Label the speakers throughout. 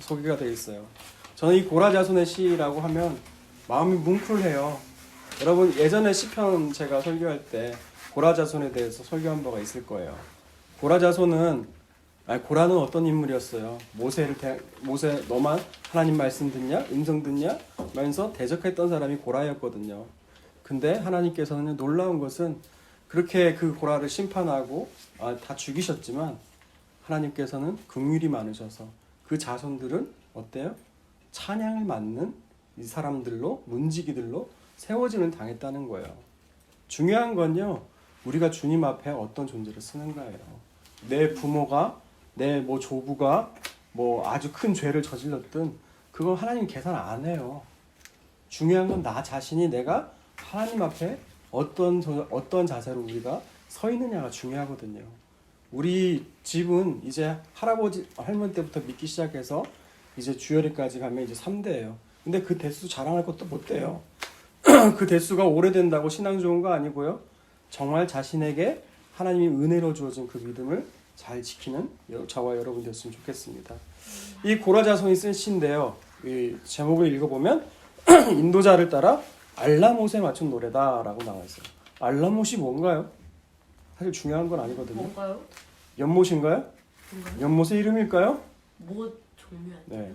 Speaker 1: 소개가 되어 있어요. 저는 이 고라자손의 시라고 하면 마음이 뭉클해요. 여러분 예전에 시편 제가 설교할 때 고라자손에 대해서 설교한 바가 있을 거예요. 고라는 어떤 인물이었어요? 모세 너만 하나님 말씀 듣냐? 음성 듣냐? 하면서 대적했던 사람이 고라였거든요. 근데 하나님께서는 놀라운 것은 그렇게 그 고라를 심판하고 다 죽이셨지만 하나님께서는 긍휼이 많으셔서 그 자손들은 어때요? 찬양을 맡는 이 사람들로 문지기들로 세워지는 당했다는 거예요. 중요한 건요. 우리가 주님 앞에 어떤 존재를 쓰는가예요. 내 부모가 내 조부가 아주 큰 죄를 저질렀든 그건 하나님 계산 안 해요. 중요한 건 나 자신이 내가 하나님 앞에 어떤 자세로 우리가 서 있느냐가 중요하거든요. 우리 집은 이제 할아버지 할머니 때부터 믿기 시작해서 이제 주일까지 가면 이제 3대예요. 근데 그 대수 자랑할 것도 못 돼요. 그 대수가 오래된다고 신앙 좋은 거 아니고요. 정말 자신에게 하나님이 은혜로 주어진 그 믿음을 잘 지키는 저와 여러분 됐으면 좋겠습니다. 이 고라자손이 쓴 시인데요. 이 제목을 읽어보면 인도자를 따라 알라못에 맞춘 노래다라고 나와 있어요. 알라못이 뭔가요? 사실 중요한 건 아니거든요.
Speaker 2: 뭔가요?
Speaker 1: 연못인가요? 연못의 이름일까요?
Speaker 2: 뭐 종류야?
Speaker 1: 네.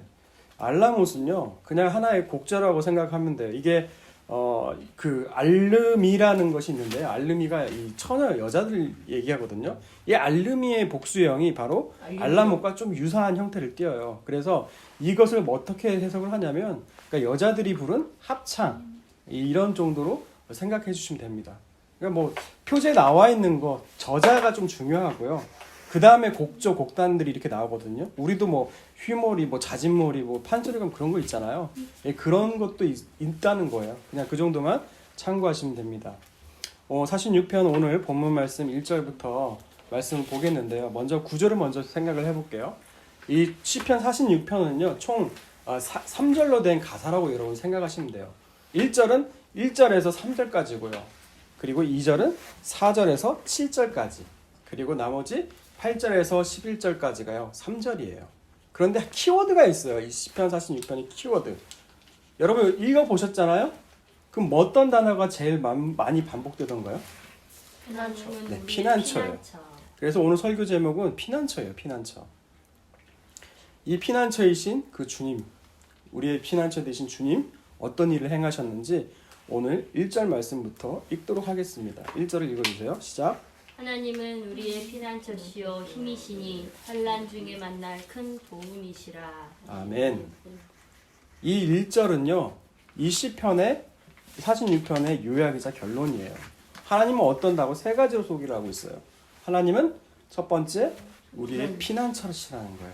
Speaker 1: 알라못은요 그냥 하나의 곡자라고 생각하면 돼요. 이게 그 알르미라는 것이 있는데 알르미가 이 처녀 여자들 얘기하거든요. 이 알르미의 복수형이 바로 알라못과 좀 유사한 형태를 띄어요. 그래서 이것을 어떻게 해석을 하냐면 그러니까 여자들이 부른 합창 이런 정도로 생각해 주시면 됩니다. 그러니까 표제에 나와 있는 거 저자가 좀 중요하고요. 그 다음에 곡단들이 이렇게 나오거든요. 우리도 휘몰이, 자진몰이, 판소리감 그런 거 있잖아요. 예, 그런 것도 있다는 거예요. 그냥 그 정도만 참고하시면 됩니다. 46편 오늘 본문 말씀 1절부터 말씀을 보겠는데요. 먼저 9절을 먼저 생각을 해볼게요. 이 시편 46편은요, 총 3절로 된 가사라고 여러분 생각하시면 돼요. 1절은 1절에서 3절까지고요. 그리고 2절은 4절에서 7절까지. 그리고 나머지 8절에서 11절까지가요. 3절이에요. 그런데 키워드가 있어요. 이 시편 46편의 키워드. 여러분 읽어보셨잖아요? 그럼 어떤 단어가 제일 많이 반복되던가요?
Speaker 2: 피난처.
Speaker 1: 네, 피난처예요. 그래서 오늘 설교 제목은 피난처예요. 피난처. 이 피난처이신 그 주님, 우리의 피난처 되신 주님 어떤 일을 행하셨는지 오늘 1절 말씀부터 읽도록 하겠습니다. 1절을 읽어주세요. 시작.
Speaker 2: 하나님은 우리의 피난처시요 힘이시니 환난 중에 만날 큰 도움이시라.
Speaker 1: 아멘. 이 1절은요. 이 시편의 46편의 요약이자 결론이에요. 하나님은 어떤다고 세 가지로 소개를 하고 있어요. 하나님은 첫 번째 우리의 피난처시라는 거예요.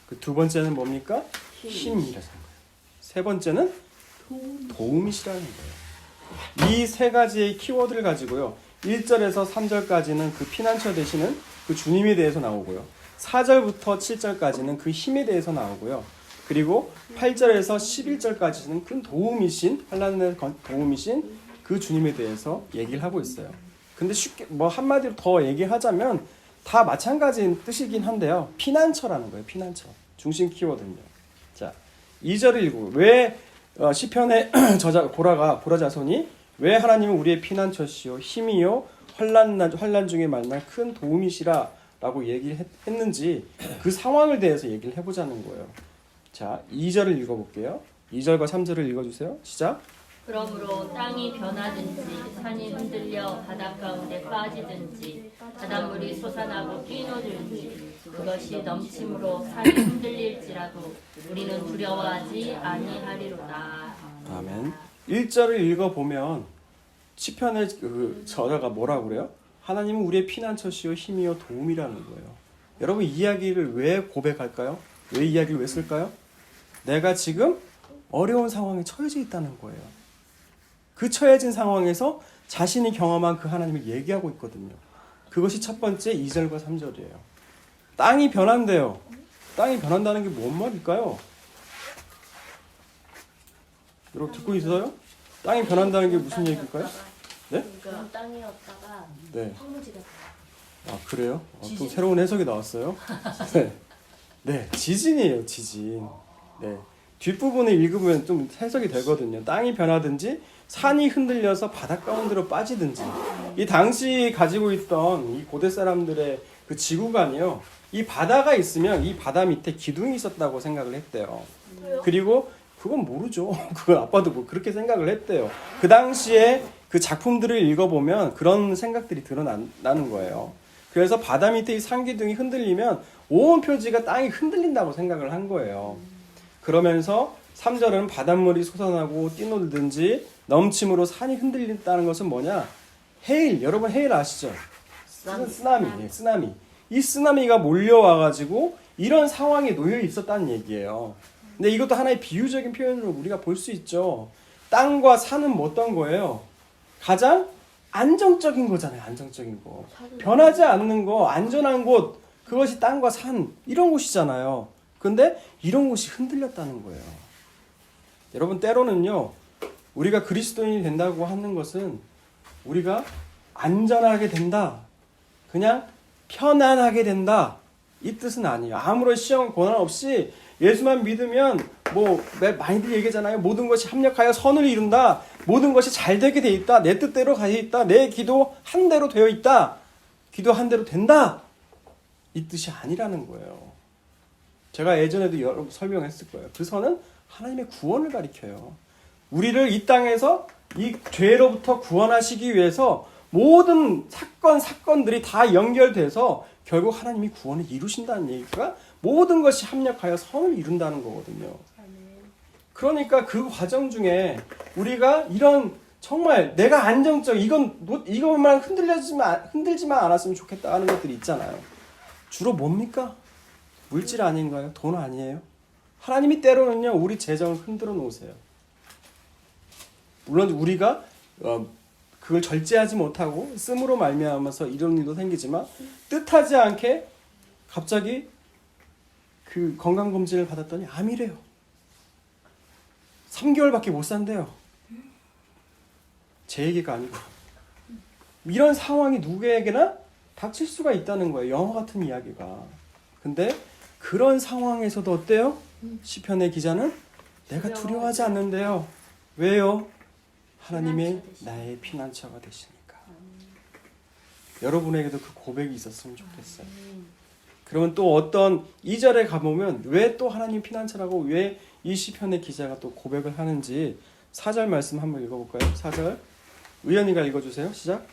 Speaker 1: 그 두 번째는 뭡니까? 힘이라는 거예요. 세 번째는 도움이시라는 거예요. 이 세 가지의 키워드를 가지고요. 1절에서 3절까지는 그 피난처 되시는 그 주님에 대해서 나오고요. 4절부터 7절까지는 그 힘에 대해서 나오고요. 그리고 8절에서 11절까지는 큰 도움이신 환난의 도움이신 그 주님에 대해서 얘기를 하고 있어요. 근데 쉽게 한마디로 더 얘기하자면 다 마찬가지인 뜻이긴 한데요. 피난처라는 거예요. 피난처. 중심 키워드는요. 자, 2절을 읽고 왜 시편의 저자 고라자손이 왜 하나님은 우리의 피난처시요 힘이요 환난 중에 만날 큰 도움이시라라고 얘기를 했는지 그 상황을 대해서 얘기를 해보자는 거예요. 자, 2절을 읽어볼게요. 2절과 3절을 읽어주세요. 시작.
Speaker 2: 그러므로 땅이 변하든지 산이 흔들려 바닷 가운데 빠지든지 바닷물이 솟아나고 뛰노들든지 그것이 넘침으로 산이 흔들릴지라도 우리는 두려워하지 아니하리로다.
Speaker 1: 아멘. 1절을 읽어보면 시편의 그 저자가 뭐라고 그래요? 하나님은 우리의 피난처시요 힘이요 도움이라는 거예요. 여러분 이 이야기를 왜 고백할까요? 왜 이야기를 왜 쓸까요? 내가 지금 어려운 상황에 처해져 있다는 거예요. 그 처해진 상황에서 자신이 경험한 그 하나님을 얘기하고 있거든요. 그것이 첫 번째 2절과 3절이에요. 땅이 변한대요. 땅이 변한다는 게 뭔 말일까요? 여러분 듣고 있어요? 땅이 변한다는 게 무슨 얘기일까요? 네?
Speaker 2: 그러니까 땅이었다가
Speaker 1: 네.
Speaker 2: 황무지가 돼요.
Speaker 1: 아 그래요? 또 새로운 해석이 나왔어요? 네. 네, 지진이에요, 지진. 네. 뒷부분을 읽으면 좀 해석이 되거든요. 땅이 변하든지 산이 흔들려서 바닷 가운데로 빠지든지. 이 당시 가지고 있던 이 고대 사람들의 그 지구관이요. 이 바다가 있으면 이 바다 밑에 기둥이 있었다고 생각을 했대요. 그리고 그건 모르죠. 그건 아빠도 뭐 그렇게 생각을 했대요. 그 당시에 그 작품들을 읽어보면 그런 생각들이 드러나는 거예요. 그래서 바다 밑에 이 산기둥이 흔들리면 온 표지가 땅이 흔들린다고 생각을 한 거예요. 그러면서 3절은 바닷물이 솟아나고 뛰놀든지 넘침으로 산이 흔들린다는 것은 뭐냐? 해일, 여러분 해일 아시죠? 쓰나미. 쓰나미. 이 쓰나미가 몰려와가지고 이런 상황에 놓여 있었다는 얘기예요. 근데 이것도 하나의 비유적인 표현으로 우리가 볼 수 있죠. 땅과 산은 뭐 어떤 거예요? 가장 안정적인 거잖아요. 안정적인 거. 변하지 않는 거, 안전한 곳, 그것이 땅과 산, 이런 곳이잖아요. 근데 이런 곳이 흔들렸다는 거예요. 여러분, 때로는요, 우리가 그리스도인이 된다고 하는 것은 우리가 안전하게 된다. 그냥 편안하게 된다. 이 뜻은 아니에요. 아무런 시험 고난 없이 예수만 믿으면 뭐 많이들 얘기하잖아요. 모든 것이 합력하여 선을 이룬다. 모든 것이 잘 되게 돼 있다. 내 뜻대로 가 있다. 내 기도 한 대로 되어 있다. 기도 한 대로 된다. 이 뜻이 아니라는 거예요. 제가 예전에도 여러 번 설명했을 거예요. 그 선은 하나님의 구원을 가리켜요. 우리를 이 땅에서 이 죄로부터 구원하시기 위해서 모든 사건들이 다 연결돼서 결국 하나님이 구원을 이루신다는 얘기가 모든 것이 합력하여 선을 이룬다는 거거든요. 그러니까 그 과정 중에 우리가 이런 정말 내가 이것만 흔들지만 않았으면 좋겠다 하는 것들이 있잖아요. 주로 뭡니까? 물질 아닌가요? 돈 아니에요? 하나님이 때로는요, 우리 재정을 흔들어 놓으세요. 물론 우리가 그걸 절제하지 못하고 씀으로 말미암아서 이런 일도 생기지만 뜻하지 않게 갑자기 그 건강검진을 받았더니 암이래요. 3개월밖에 못 산대요. 제 얘기가 아니고. 이런 상황이 누구에게나 닥칠 수가 있다는 거예요. 영화 같은 이야기가. 근데 그런 상황에서도 어때요? 시편의 기자는 내가 두려워하지 않는데요. 왜요? 하나님의 나의 피난처가 되시니까. 여러분에게도 그 고백이 있었으면 좋겠어요. 그러면 또 어떤 2절에 가보면 왜 또 하나님 피난처라고 왜 이 시편의 기자가 또 고백을 하는지 4절 말씀 한번 읽어볼까요? 4절 의연이가 읽어주세요. 시작.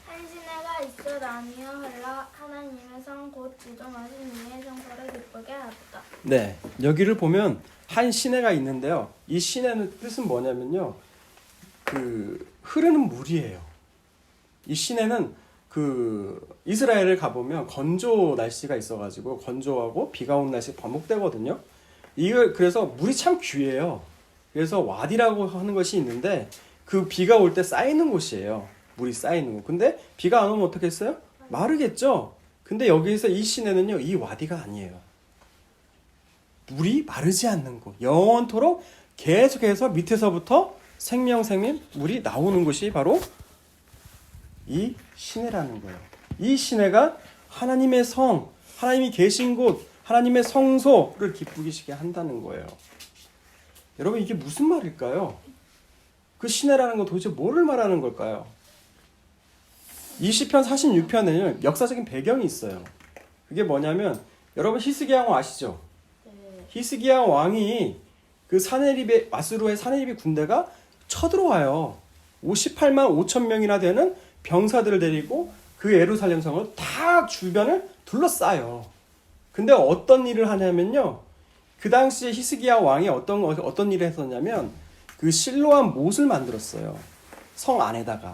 Speaker 3: 한 시내가 있어 나뉘어 흘러 하나님의 성 곧 지존하신 이의 성소를 기쁘게 하였다.
Speaker 1: 네, 여기를 보면 한 시내가 있는데요. 이 시내는 뜻은 뭐냐면요, 그 흐르는 물이에요. 이 시내는 그 이스라엘을 가보면 건조 날씨가 있어가지고 건조하고 비가 오는 날씨가 반복되거든요. 이걸 그래서 물이 참 귀해요. 그래서 와디라고 하는 것이 있는데 그 비가 올 때 쌓이는 곳이에요. 물이 쌓이는 곳. 근데 비가 안 오면 어떻겠어요? 마르겠죠. 근데 여기서 이 시내는요, 이 와디가 아니에요. 물이 마르지 않는 곳, 영원토록 계속해서 밑에서부터 생명 물이 나오는 곳이 바로 이 시내라는 거예요. 이 시내가 하나님의 성, 하나님이 계신 곳, 하나님의 성소를 기쁘시게 한다는 거예요. 여러분, 이게 무슨 말일까요? 그 시내라는 건 도대체 뭐를 말하는 걸까요? 이 시편 46편에는 역사적인 배경이 있어요. 그게 뭐냐면 여러분 히스기야 왕 아시죠? 히스기야 왕이 그 아수르의 사네립의 군대가 쳐들어와요. 58만 5천 명이나 되는 병사들을 데리고 그 예루살렘 성을 다 주변을 둘러싸요. 근데 어떤 일을 하냐면요, 그 당시에 히스기야 왕이 어떤 일을 했었냐면 그 실로암 못을 만들었어요. 성 안에다가.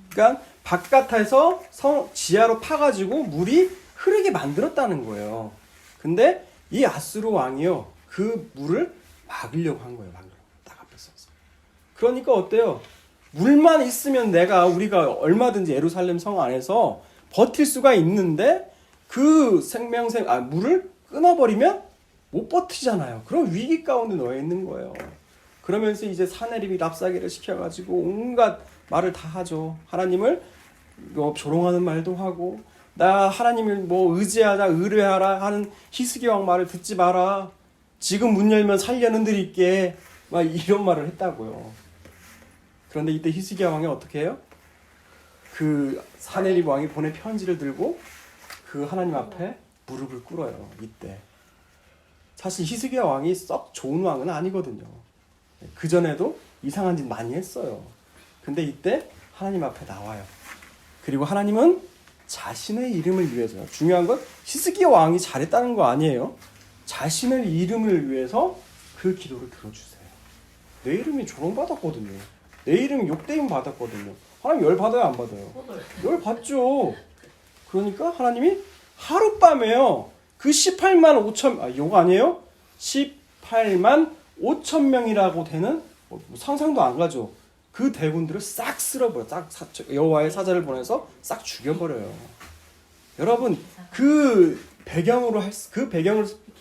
Speaker 1: 그러니까 바깥에서 성 지하로 파가지고 물이 흐르게 만들었다는 거예요. 근데 이 아수르 왕이요, 그 물을 막으려고 한 거예요. 딱 앞에 서서. 그러니까 어때요? 물만 있으면 우리가 얼마든지 예루살렘 성 안에서 버틸 수가 있는데 그 물을 끊어버리면 못 버티잖아요. 그럼 위기 가운데 놓여 있는 거예요. 그러면서 이제 사내립이 랍사게를 시켜가지고 온갖 말을 다 하죠. 하나님을 조롱하는 말도 하고 나 하나님을 뭐 의지하자, 의뢰하라 하는 히스기 왕 말을 듣지 마라. 지금 문 열면 살려는 드릴게. 막 이런 말을 했다고요. 그런데 이때 히스기야 왕이 어떻게 해요? 그 사네립 왕이 보낸 편지를 들고 그 하나님 앞에 무릎을 꿇어요. 이때. 사실 히스기야 왕이 썩 좋은 왕은 아니거든요. 그 전에도 이상한 짓 많이 했어요. 근데 이때 하나님 앞에 나와요. 그리고 하나님은 자신의 이름을 위해서, 중요한 건 히스기야 왕이 잘했다는 거 아니에요. 자신의 이름을 위해서 그 기도를 들어주세요. 내 이름이 조롱받았거든요. 내 이름이 욕되임 받았거든요. 하나님 열 받아요, 안 받아요? 열 받죠. 그러니까 하나님이 하룻밤에요. 그 18만 5천, 욕 아니에요? 18만 5천 명이라고 되는, 상상도 안 가죠. 그 대군들을 싹 쓸어버려. 싹 여호와의 사자를 보내서 싹 죽여버려요. 여러분, 그 배경을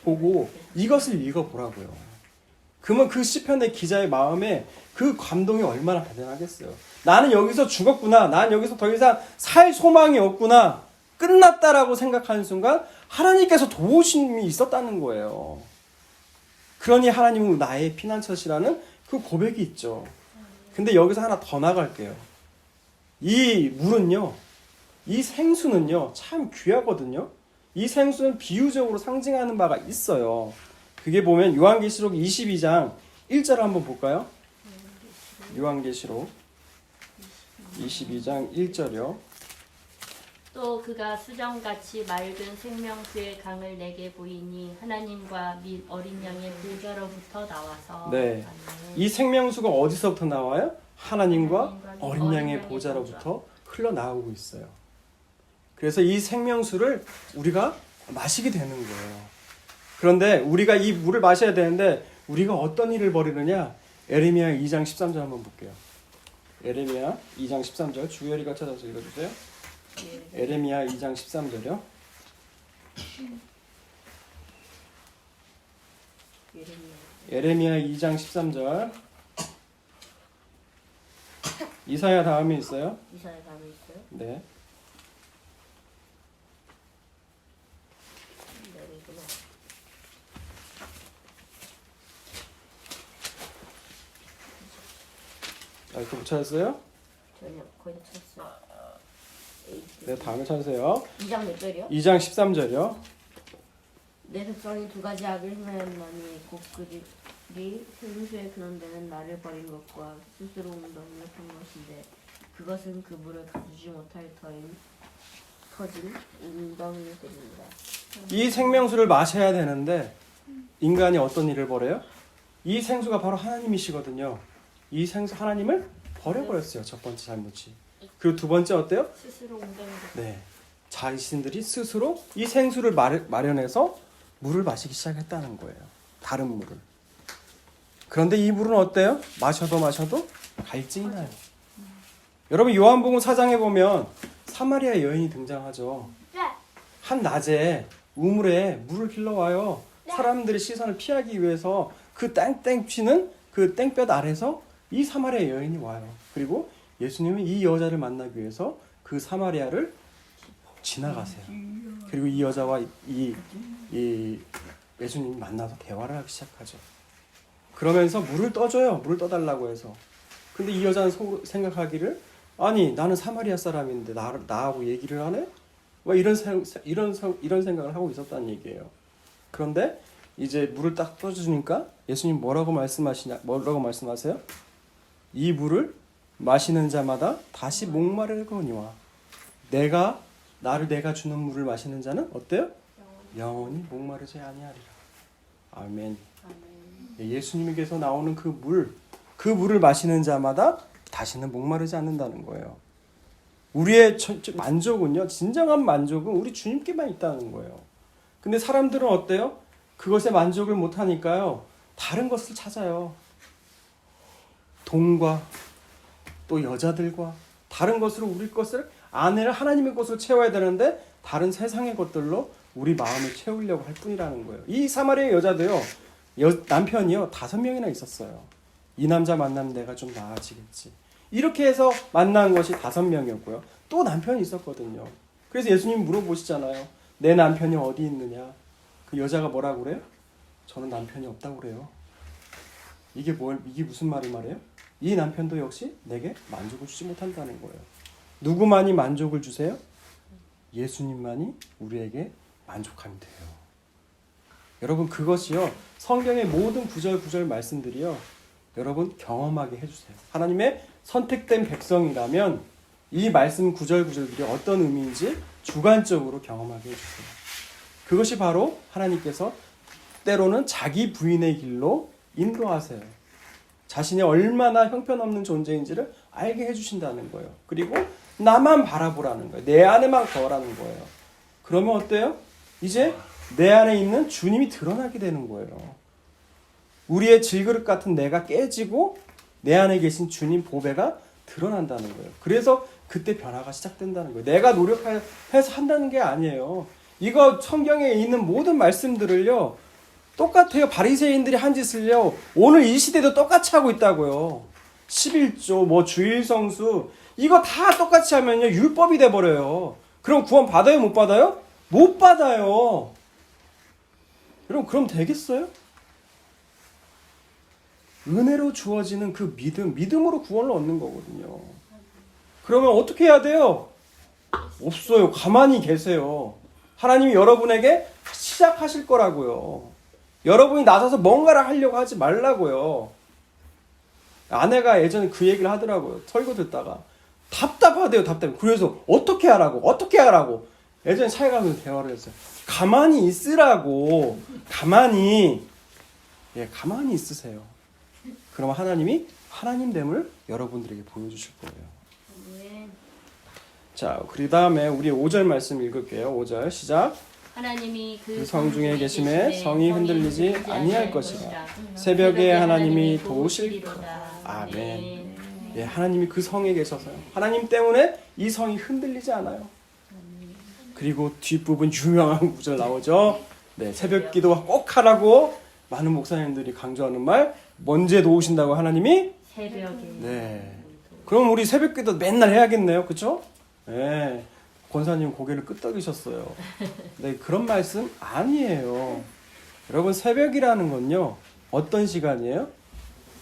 Speaker 1: 보고 이것을 읽어보라고요. 그러면 그 시편의 기자의 마음에 그 감동이 얼마나 대단하겠어요. 나는 여기서 죽었구나. 나는 여기서 더 이상 살 소망이 없구나. 끝났다라고 생각하는 순간 하나님께서 도우심이 있었다는 거예요. 그러니 하나님은 나의 피난처시라는 그 고백이 있죠. 근데 여기서 하나 더 나갈게요. 이 물은요, 이 생수는요, 참 귀하거든요. 이 생수는 비유적으로 상징하는 바가 있어요. 그게 보면 요한계시록 22장 1절을 한번 볼까요? 요한계시록 22장 1절이요.
Speaker 2: 또 그가 수정같이 맑은 생명수의 강을 내게 보이니 하나님과 및 어린 양의 보좌로부터 나와서.
Speaker 1: 네. 이 생명수가 어디서부터 나와요? 하나님과 어린 양의 보좌로부터 흘러나오고 있어요. 그래서 이 생명수를 우리가 마시게 되는 거예요. 그런데 우리가 이 물을 마셔야 되는데 우리가 어떤 일을 벌이느냐? 에레미야 2장 13절 한번 볼게요. 에레미야 2장 13절 주열이가 찾아서 읽어주세요. 에레미야 2장 13절이요. 에레미야 2장 13절. 이사야 다음에 있어요.
Speaker 2: 이사야 다음에 있어요?
Speaker 1: 네. 이렇게 못 찾았어요?
Speaker 2: 전혀 거의 다 쳤어요.
Speaker 1: 네, 다음에 찾으세요.
Speaker 2: 2장 몇 절이요?
Speaker 1: 2장 13절이요.
Speaker 2: 내 백성이 두 가지 악을 행하였나니 곧 그들이 생수에 근원되는 나를 버린 것과 스스로 웅덩이를 판 것인데 그것은 그물을 가두지 못할 터진 웅덩이를 때립니다.
Speaker 1: 이 생명수를 마셔야 되는데 인간이 어떤 일을 벌여요? 이 생수가 바로 하나님이시거든요. 이 생수 하나님을 버려버렸어요. 첫 번째 잘못이. 그리고 두 번째 어때요?
Speaker 2: 스스로 웅덩이를.
Speaker 1: 네, 자신들이 스스로 이 생수를 마련해서 물을 마시기 시작했다는 거예요. 다른 물을. 그런데 이 물은 어때요? 마셔도 갈증이 나요. 여러분 요한복음 4장에 보면 사마리아 여인이 등장하죠. 한 낮에 우물에 물을 길러와요. 사람들의 시선을 피하기 위해서 그 땡땡 치는 그 땡볕 아래서 이 사마리아 여인이 와요. 그리고 예수님은 이 여자를 만나기 위해서 그 사마리아를 지나가세요. 그리고 이 여자와 이 예수님이 만나서 대화를 하기 시작하죠. 그러면서 물을 떠줘요. 물을 떠달라고 해서. 근데 이 여자는 속으로 생각하기를 아니 나는 사마리아 사람인데 나하고 얘기를 하네? 뭐 이런 생각을 하고 있었다는 얘기예요. 그런데 이제 물을 딱 떠주니까 예수님 뭐라고 말씀하세요? 이 물을 마시는 자마다 다시 목마를 거니와 내가 주는 물을 마시는 자는 어때요? 영원히 목마르지 아니하리라. 아멘. 예수님께서 나오는 그 물을 마시는 자마다 다시는 목마르지 않는다는 거예요. 우리의 만족은요, 진정한 만족은 우리 주님께만 있다는 거예요. 근데 사람들은 어때요? 그것에 만족을 못하니까요, 다른 것을 찾아요. 돈과 또 여자들과 다른 것으로 우리 것을 안에를 하나님의 것으로 채워야 되는데 다른 세상의 것들로 우리 마음을 채우려고 할 뿐이라는 거예요. 이 사마리아 여자도요, 남편이요 5명이나 있었어요. 이 남자 만나면 내가 좀 나아지겠지. 이렇게 해서 만난 것이 5명이었고요. 또 남편이 있었거든요. 그래서 예수님 물어보시잖아요. 내 남편이 어디 있느냐? 그 여자가 뭐라고 그래요? 저는 남편이 없다고 그래요. 이게 무슨 말이에요? 이 남편도 역시 내게 만족을 주지 못한다는 거예요. 누구만이 만족을 주세요? 예수님만이 우리에게 만족하면 돼요. 여러분 그것이요. 성경의 모든 구절 말씀들이요. 여러분 경험하게 해주세요. 하나님의 선택된 백성이라면 이 말씀 구절들이 어떤 의미인지 주관적으로 경험하게 해주세요. 그것이 바로 하나님께서 때로는 자기 부인의 길로 인도하세요. 자신이 얼마나 형편없는 존재인지를 알게 해주신다는 거예요. 그리고 나만 바라보라는 거예요. 내 안에만 거라는 거예요. 그러면 어때요? 이제 내 안에 있는 주님이 드러나게 되는 거예요. 우리의 질그릇 같은 내가 깨지고 내 안에 계신 주님 보배가 드러난다는 거예요. 그래서 그때 변화가 시작된다는 거예요. 내가 노력해서 한다는 게 아니에요. 이거 성경에 있는 모든 말씀들을요. 똑같아요. 바리새인들이 한 짓을요. 오늘 이 시대도 똑같이 하고 있다고요. 11조, 주일성수 이거 다 똑같이 하면요. 율법이 돼버려요. 그럼 구원 받아요? 못 받아요? 못 받아요. 여러분 그럼 되겠어요? 은혜로 주어지는 그 믿음으로 구원을 얻는 거거든요. 그러면 어떻게 해야 돼요? 없어요. 가만히 계세요. 하나님이 여러분에게 시작하실 거라고요. 여러분이 나서서 뭔가를 하려고 하지 말라고요. 아내가 예전에 그 얘기를 하더라고요. 설교 듣다가. 답답하대요. 그래서 어떻게 하라고. 예전에 차에 가면서 대화를 했어요. 가만히 있으라고. 가만히 있으세요. 그러면 하나님이 하나님됨을 여러분들에게 보여주실 거예요. 자, 그 다음에 우리 5절 말씀 읽을게요. 5절 시작.
Speaker 2: 하나님이
Speaker 1: 그 성 중에 계심에 성이 흔들리지 아니할 것이라. 새벽에 하나님이 도우실까. 아멘. 예, 하나님이 그 성에 계셔서요. 하나님 때문에 이 성이 흔들리지 않아요. 그리고 뒷부분 유명한 구절 나오죠. 네, 새벽 기도 꼭 하라고 많은 목사님들이 강조하는 말. 언제 도우신다고 하나님이?
Speaker 2: 새벽에.
Speaker 1: 네. 그럼 우리 새벽 기도 맨날 해야겠네요. 그렇죠? 네. 권사님 고개를 끄덕이셨어요. 네, 그런 말씀 아니에요. 여러분 새벽이라는 건요. 어떤 시간이에요?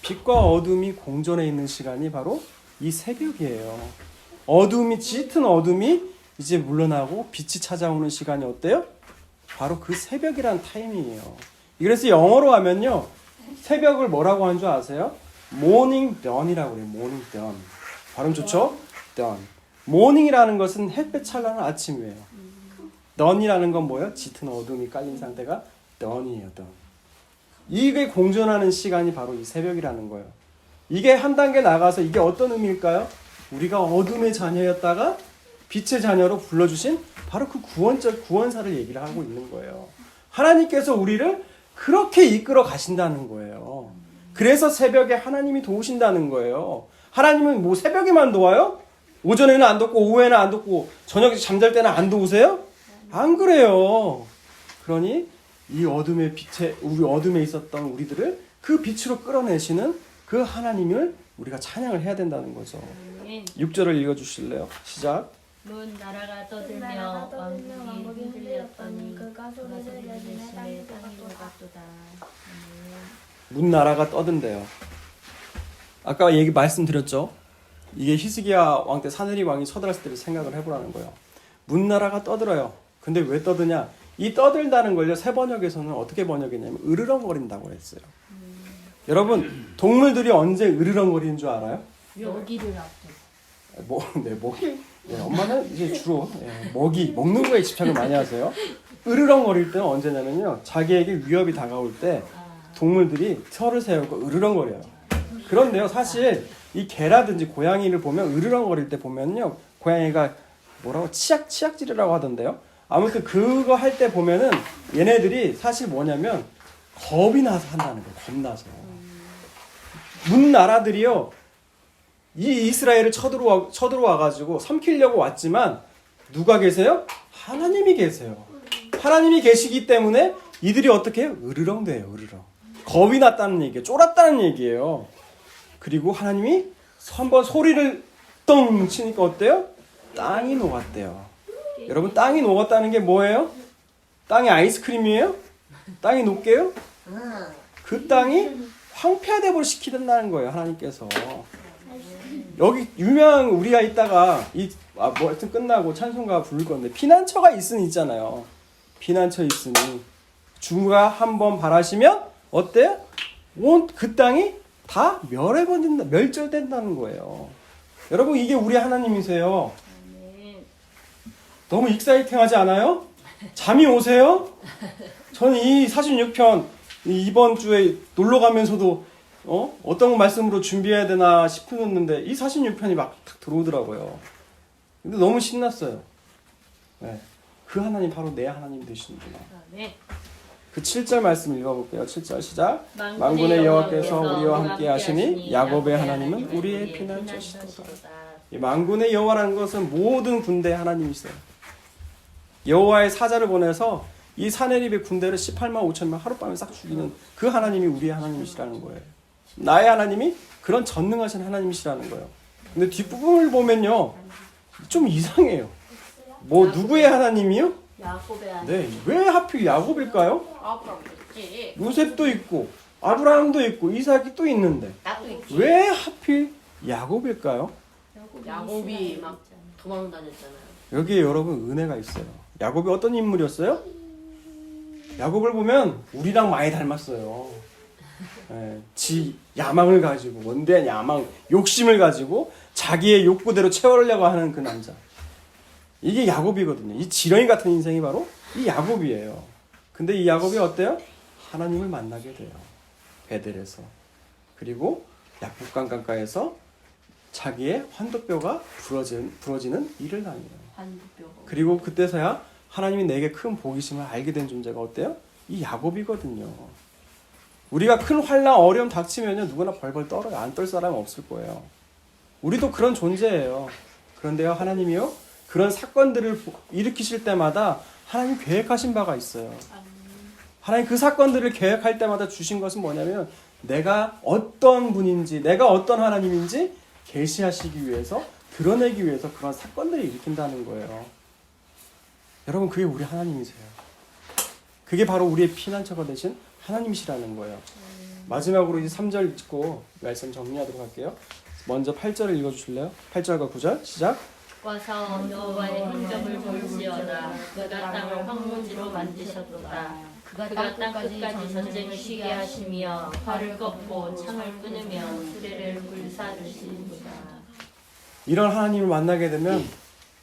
Speaker 1: 빛과 어둠이 공존해 있는 시간이 바로 이 새벽이에요. 짙은 어둠이 이제 물러나고 빛이 찾아오는 시간이 어때요? 바로 그 새벽이란 타임이에요. 그래서 영어로 하면요. 새벽을 뭐라고 하는 줄 아세요? morning dawn이라고 그래요. morning dawn. 발음 좋죠? dawn. morning이라는 것은 햇볕 찬란한 아침이에요. dawn이라는 건 뭐예요? 짙은 어둠이 깔린 상태가 dawn이에요. dawn. 이게 공존하는 시간이 바로 이 새벽이라는 거예요. 이게 한 단계 나가서 이게 어떤 의미일까요? 우리가 어둠의 자녀였다가 빛의 자녀로 불러주신 바로 그 구원사를 얘기를 하고 있는 거예요. 하나님께서 우리를 그렇게 이끌어 가신다는 거예요. 그래서 새벽에 하나님이 도우신다는 거예요. 하나님은 새벽에만 도와요? 오전에는 안 돕고 오후에는 안 돕고 저녁에 잠잘 때는 안 도우세요? 안 그래요. 그러니 이 우리 어둠에 있었던 우리들을 그 빛으로 끌어내시는 그 하나님을 우리가 찬양을 해야 된다는 거죠. 6절을 읽어주실래요? 시작.
Speaker 2: 문 나라가 떠들며 왕국이 흔들렸더니 그가 소리를 내심에 땅이 녹았도다.
Speaker 1: 문 나라가 떠든대요. 아까 말씀드렸죠. 이게 히스기야 왕 때 사느리 왕이 쳐들었을 때 생각을 해보라는 거예요. 문 나라가 떠들어요. 근데 왜 떠드냐? 이 떠들다는 걸요. 새 번역에서는 어떻게 번역했냐면 으르렁거린다고 했어요. 여러분 동물들이 언제 으르렁거리는 줄 알아요?
Speaker 2: 먹이를 앞에.
Speaker 1: 먹이. 네, 엄마는 이제 주로 먹는 거에 집착을 많이 하세요. 으르렁거릴 때는 언제냐면요. 자기에게 위협이 다가올 때 동물들이 털을 세우고 으르렁거려요. 그런데요, 사실 이 개라든지 고양이를 보면 으르렁거릴 때 보면요, 고양이가 치약질이라고 하던데요. 아무튼 그거 할 때 보면은 얘네들이 사실 뭐냐면 겁이 나서 한다는 거예요. 겁나서. 문 나라들이요. 이 이스라엘을 쳐들어와가지고 삼키려고 왔지만 누가 계세요? 하나님이 계세요. 하나님이 계시기 때문에 이들이 어떻게 해요? 으르렁대요. 으르렁. 겁이 났다는 얘기예요. 쫄았다는 얘기예요. 그리고 하나님이 한번 소리를 똥 치니까 어때요? 땅이 녹았대요. 여러분 땅이 녹았다는 게 뭐예요? 땅이 아이스크림이에요? 땅이 녹게요? 그 땅이 황폐화되고 시키된다는 거예요. 하나님께서. 여기 유명한 우리가 있다가 뭐 하여튼 끝나고 찬송가 부를 건데 피난처가 있으니 있잖아요. 피난처 있으니 주가 한번 바라시면 어때요? 온 그 땅이 다 멸절된다는 거예요. 여러분 이게 우리 하나님이세요. 너무 익사이팅하지 않아요? 잠이 오세요? 저는 이 46편 이번 주에 놀러 가면서도 어떤 말씀으로 준비해야 되나 싶었는데 이 46편이 막 탁 들어오더라고요. 근데 너무 신났어요. 네. 그 하나님 바로 내 하나님 되시는구나. 그 7절 말씀 읽어볼게요. 7절 시작. 만군의 여호와께서 우리와 함께 하시니 야곱의 하나님은 우리의 피난처시도다. 이 만군의 여호와라는 것은 모든 군대 하나님이세요. 여호와의 사자를 보내서 이 사내립의 군대를 18만 5천명 하룻밤에 싹 죽이는 그 하나님이 우리의 하나님이시라는 거예요. 나의 하나님이 그런 전능하신 하나님이시라는 거예요. 근데 뒷부분을 보면요 좀 이상해요. 뭐 누구의 하나님이요?
Speaker 2: 야곱의 하나님.
Speaker 1: 네, 왜 하필 야곱일까요?
Speaker 2: 아브라함 있지.
Speaker 1: 요셉도 있고 아브라함도 있고 이삭이 또 있는데
Speaker 2: 나도 있지.
Speaker 1: 왜 하필 야곱일까요?
Speaker 2: 야곱이 막 도망 다녔잖아요.
Speaker 1: 여기에 여러분 은혜가 있어요. 야곱이 어떤 인물이었어요? 야곱을 보면 우리랑 많이 닮았어요. 예, 지 야망을 가지고 원대한 야망, 욕심을 가지고 자기의 욕구대로 채우려고 하는 그 남자. 이게 야곱이거든요. 이 지렁이 같은 인생이 바로 이 야곱이에요. 근데 이 야곱이 어때요? 하나님을 만나게 돼요. 베델에서. 그리고 약국강가에서 자기의 환도뼈가 부러지는 일을 당해요. 그리고 그때서야 하나님이 내게 큰 복이심을 알게 된 존재가 어때요? 이 야곱이거든요. 우리가 큰 환난, 어려움 닥치면요 누구나 벌벌 떨어요. 안 떨 사람은 없을 거예요. 우리도 그런 존재예요. 그런데요 하나님이요 그런 사건들을 일으키실 때마다 하나님 계획하신 바가 있어요. 하나님 그 사건들을 계획할 때마다 주신 것은 뭐냐면 내가 어떤 분인지, 내가 어떤 하나님인지 계시하시기 위해서, 드러내기 위해서 그런 사건들을 일으킨다는 거예요. 여러분 그게 우리 하나님이세요. 그게 바로 우리의 피난처가 되신 하나님이시라는 거예요. 마지막으로 이제 3절 읽고 말씀 정리하도록 할게요. 먼저 8절을 읽어주실래요? 8절과 9절 시작.
Speaker 2: 와서 여호와의 행적을 볼지어다. 그가 땅을 황무지로 만드셨도다. 그가 땅 끝까지 전쟁을 쉬게 하시며 활을 꺾고 창을 끊으며 수레를 불사르시니라.
Speaker 1: 이런 하나님을 만나게 되면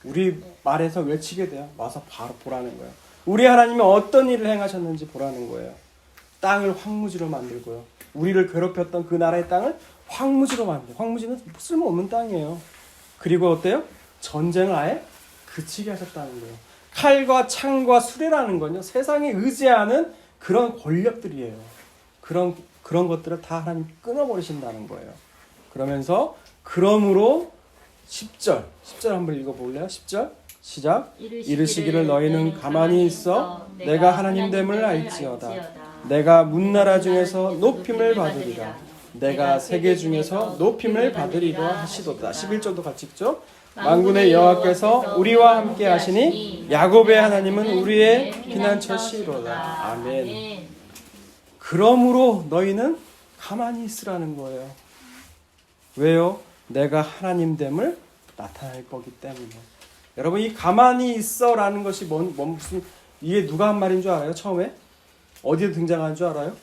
Speaker 1: 우리 말에서 외치게 돼요. 와서 바로 보라는 거예요. 우리 하나님이 어떤 일을 행하셨는지 보라는 거예요. 땅을 황무지로 만들고요. 우리를 괴롭혔던 그 나라의 땅을 황무지로 만들어요. 황무지는 쓸모없는 땅이에요. 그리고 어때요? 전쟁을 아예 그치게 하셨다는 거예요. 칼과 창과 수레라는 건요. 세상에 의지하는 그런 권력들이에요. 그런 것들을 다 하나님 끊어버리신다는 거예요. 그러면서 그러므로 10절 한번 읽어볼래요? 10절 시작. 이르시기를 너희는 가만히 있어 내가 하나님됨을 알지어다. 내가 문나라 중에서 높임을 받으리라. 내가 세계 중에서 높임을 받으리라 하시도다. 11절도 같이 읽죠. 만군의 여호와께서 우리와 함께 하시니 야곱의 하나님은 우리의 피난처시로다. 아멘. 그러므로 너희는 가만히 있으라는 거예요. 왜요? 내가 하나님됨을 나타낼 거기 때문에. 여러분 이 가만히 있어라는 것이 무슨 이게 누가 한 말인 줄 알아요? 처음에 어디에 등장하는 줄 알아요?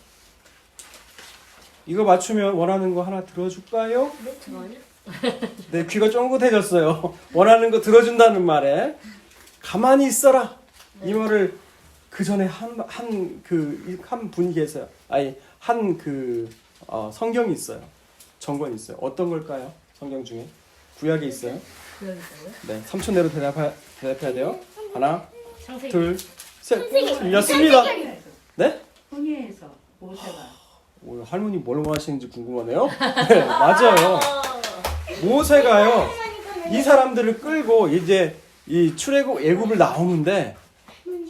Speaker 1: 이거 맞추면 원하는 거 하나 들어줄까요? 네, 귀가 쫑긋해졌어요. 원하는 거 들어준다는 말에 가만히 있어라. 이 말을 그 전에 한 분이 계세요. 아니 성경이 있어요. 정권이 있어요. 어떤 걸까요? 성경 중에 구약에 있어요. 네, 3초 내로 대답해야 돼요. 하나, 둘, 셋. 틀렸습니다. 네?
Speaker 4: 흥해에서 모세가
Speaker 1: 할머니 뭘 원하시는지 궁금하네요. 네, 맞아요. 모세가요. 이 사람들을 끌고 이제 이 애굽을 나오는데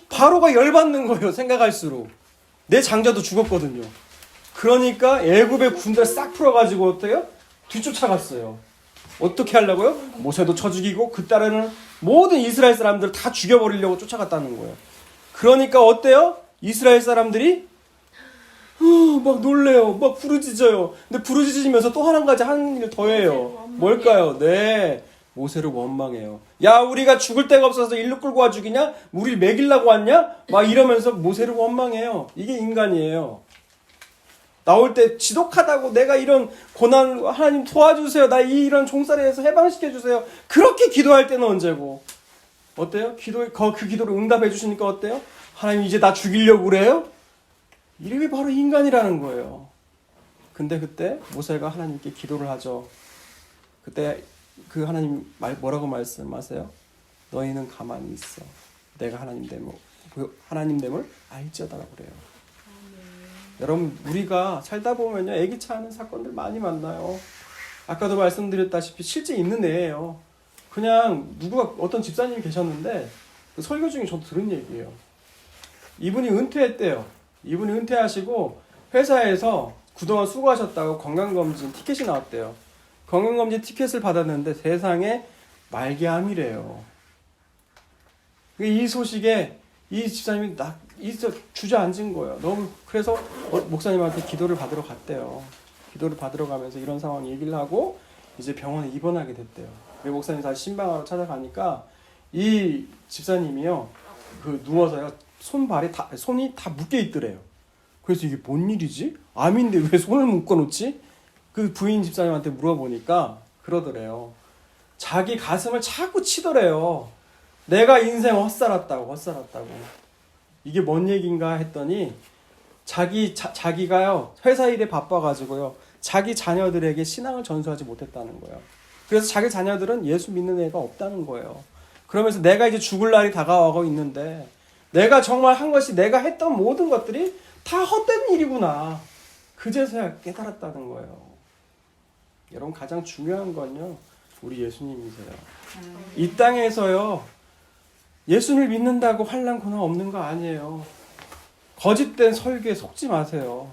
Speaker 1: 바로가 열받는 거예요. 생각할수록 내 장자도 죽었거든요. 그러니까 애굽의 군대를 싹 풀어가지고 어때요? 뒤쫓아갔어요. 어떻게 하려고요? 모세도 쳐 죽이고 그 따르는 모든 이스라엘 사람들을 다 죽여버리려고 쫓아갔다는 거예요. 그러니까 어때요? 이스라엘 사람들이 막 놀래요. 막 부르짖어요. 근데 부르짖으면서 또 한 가지 한 일 더 해요. 뭘까요? 네. 모세를 원망해요. 야, 우리가 죽을 데가 없어서 일로 끌고 와 죽이냐? 우리를 먹이려고 왔냐? 막 이러면서 모세를 원망해요. 이게 인간이에요. 나올 때 지독하다고 내가 이런 고난 하나님 도와주세요. 나 이런 종살이에서 해방시켜주세요. 그렇게 기도할 때는 언제고. 어때요? 그 기도를 응답해 주시니까 어때요? 하나님 이제 나 죽이려고 그래요? 이게 바로 인간이라는 거예요. 근데 그때 모세가 하나님께 기도를 하죠. 그때 그 하나님 뭐라고 말씀하세요? 너희는 가만히 있어. 내가 하나님됨을 알지어다라고 그래요. 여러분 우리가 살다 보면요 애기차 하는 사건들 많이 만나요. 아까도 말씀드렸다시피 실제 있는 애예요. 그냥 어떤 집사님이 계셨는데 그 설교 중에 저도 들은 얘기예요. 이분이 은퇴했대요. 이분이 은퇴하시고 회사에서 그동안 수고하셨다고 건강검진 티켓이 나왔대요. 건강검진 티켓을 받았는데 세상에 말기암이래요. 이 소식에 이 집사님이 주저앉은 거예요. 그래서 목사님한테 기도를 받으러 갔대요. 기도를 받으러 가면서 이런 상황 얘기를 하고 이제 병원에 입원하게 됐대요. 목사님 다시 신방하러 찾아가니까 이 집사님이요 누워서요 손이 다 묶여 있더래요. 그래서 이게 뭔 일이지? 암인데 왜 손을 묶어 놓지? 그 부인 집사님한테 물어보니까 그러더래요. 자기 가슴을 자꾸 치더래요. 내가 인생 헛살았다고. 이게 뭔 얘기인가 했더니 자기가요 회사 일에 바빠가지고요 자기 자녀들에게 신앙을 전수하지 못했다는 거예요. 그래서 자기 자녀들은 예수 믿는 애가 없다는 거예요. 그러면서 내가 이제 죽을 날이 다가오고 있는데 내가 정말 한 것이 내가 했던 모든 것들이 다 헛된 일이구나. 그제서야 깨달았다는 거예요. 여러분 가장 중요한 건요 우리 예수님이세요. 이 땅에서요 예수를 믿는다고 환난 고난 없는 거 아니에요. 거짓된 설교에 속지 마세요.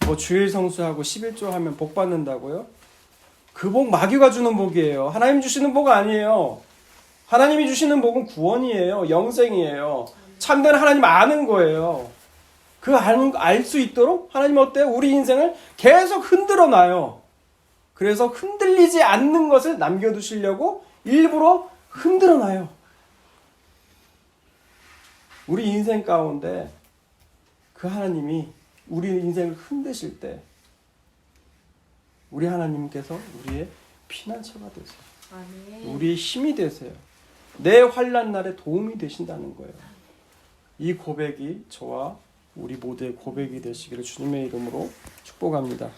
Speaker 1: 뭐 주일 성수하고 11조 하면 복 받는다고요? 그 복 마귀가 주는 복이에요. 하나님 주시는 복 아니에요. 하나님이 주시는 복은 구원이에요. 영생이에요. 참된 하나님 아는 거예요. 알 수 있도록 하나님 어때요? 우리 인생을 계속 흔들어 놔요. 그래서 흔들리지 않는 것을 남겨두시려고 일부러 흔들어 놔요. 우리 인생 가운데 그 하나님이 우리 인생을 흔드실 때 우리 하나님께서 우리의 피난처가 되세요. 우리의 힘이 되세요. 내 환난 날에 도움이 되신다는 거예요. 이 고백이 저와 우리 모두의 고백이 되시기를 주님의 이름으로 축복합니다.